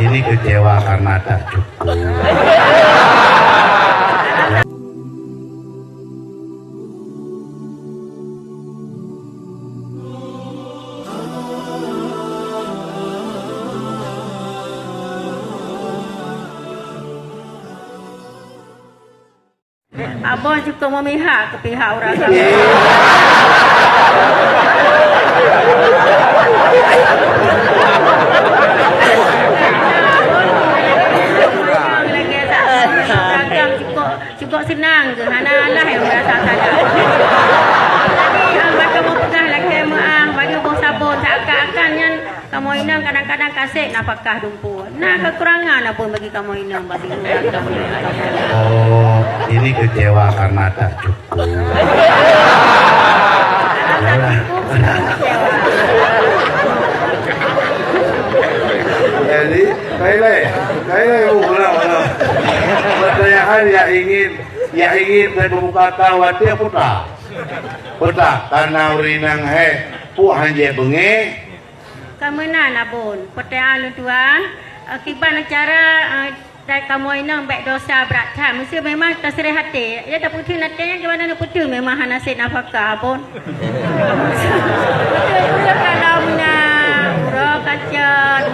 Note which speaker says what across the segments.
Speaker 1: ini kecewa karena tak cukup.
Speaker 2: Abang cukup memihak ke pihak orang sama. Cukup senang ke hana-hana yang berasa sadar. Jadi bagi kamu pegah lagi maaf, bagi kamu sabun seakan-akannya kamu inang kadang-kadang kasih napakah dumpu. Nah kekurangan apa bagi kamu inang bagi orang kamu.
Speaker 1: Oh, ini kecewa karena tak cukup. Jadi, kailai, ulang. Pertanyaan yang ingin saya membuka kawan dia putra, karena urinang pu hanje bengi.
Speaker 2: Kemenan abun, pertanyaan tuan, kiban cara dari kamu inang baik dosa berat kan, mesti memang terserah hati. Ya tak putih nantinya gimana nak putih memang hanasit nafkah abun. Betul kalau kacat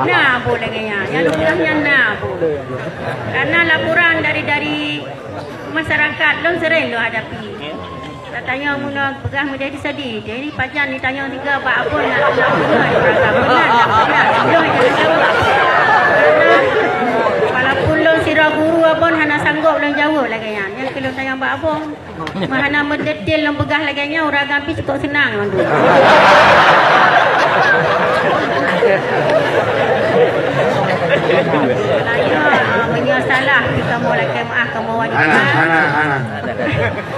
Speaker 2: nah bu dengannya yang lulusnya nah bu karena laporan dari masyarakat long sering lo hadapi tak tanya mula pegah menjadi sedih jadi pajan ditanya tiga apa nak walaupun lo sirah guru abon hana sanggup long jauh lagi yang kalau tanya mbak abon mahana mendetil long pegah lagi nya orang gampi cukup senang mandu. Menyesalah kita mau lagi maaf kamu wajib.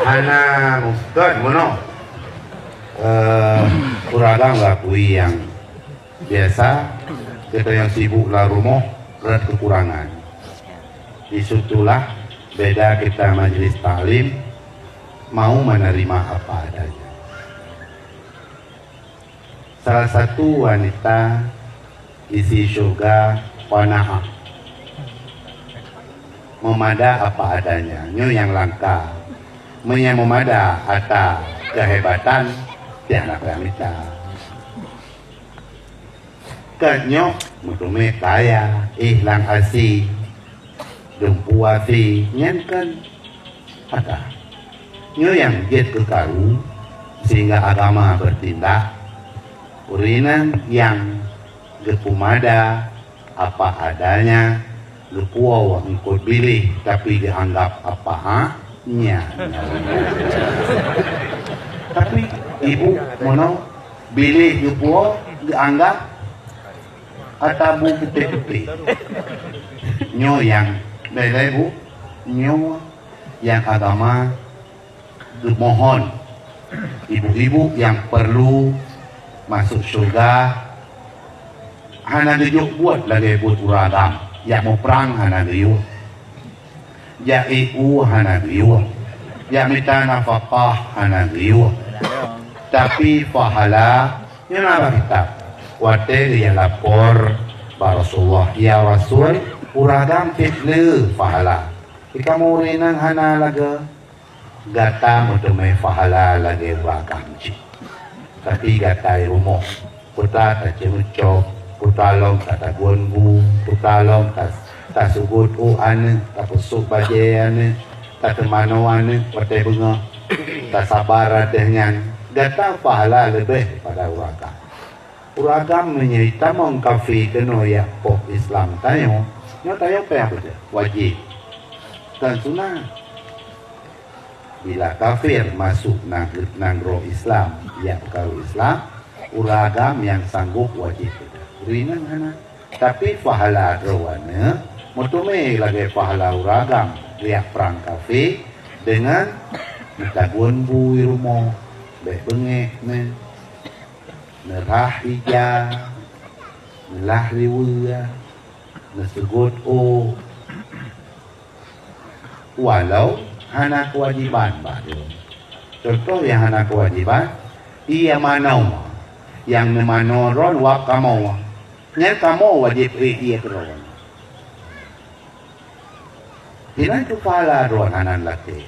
Speaker 1: Ana mustad mono. Uragang lakui yang biasa kita yang sibuk lah rumah berat kekurangan. Disitulah beda kita majelis taklim mau menerima apa adanya. Salah satu wanita isi surga wanah memada apa adanya nyu yang langka memada ata kehebatan tiada wanita kanyo mutume kaya ihlang asi dumpuasi nyenkan ada nyu yang jet kekaru sehingga agama bertindak urinan yang gepumada apa adanya lupuaw engkau pilih tapi dianggap apa nya tapi ibu mono pilih lupuaw dianggap atabu putih-putih nyo yang dari ibu nyo yang agama mohon ibu-ibu yang perlu masuk surga hana dijuk buat lagi buat uragam ya mau perang hana dijuk ya iu hana dijuk ya minta nafkah hana dijuk tapi pahala yang apa kita wate dia lapor Rasulullah ya Rasul uragam fitne pahala jika mau renang hana laga gata mutumai pahala lagi uragam cik tapi gatai rumah putra tak cemucok putra long tak tagunbu putra long tak sugut ane tak pusuk bajian tak temano ane patai bunga tak sabar dengan gata pahala lebih pada uragam menyita mong kafi keno ya pop Islam tayo nyo tayo apa wajib dan sunnah. Bila kafir masuk nang roh Islam, ya kalau Islam, uragam yang sanggup wajib. Ringan anak. Tapi pahala rawana, mutume lagi pahala uragam, lihat perang kafir dengan netagun bui rumah, bengek nerah hija, nelah riwaya, nesugut walau hana kewajiban contoh yang hana kewajiban ia manau yang menoron wakamau Nyan kamu wajib iya keron. Tidak itu pala ruang anak laki.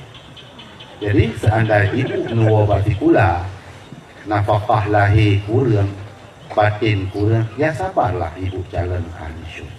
Speaker 1: Jadi seandainya ibu nuwa batikula, nafkah lahir kurang, batin kurang, ya sabarlah ibu jalan ansyuk.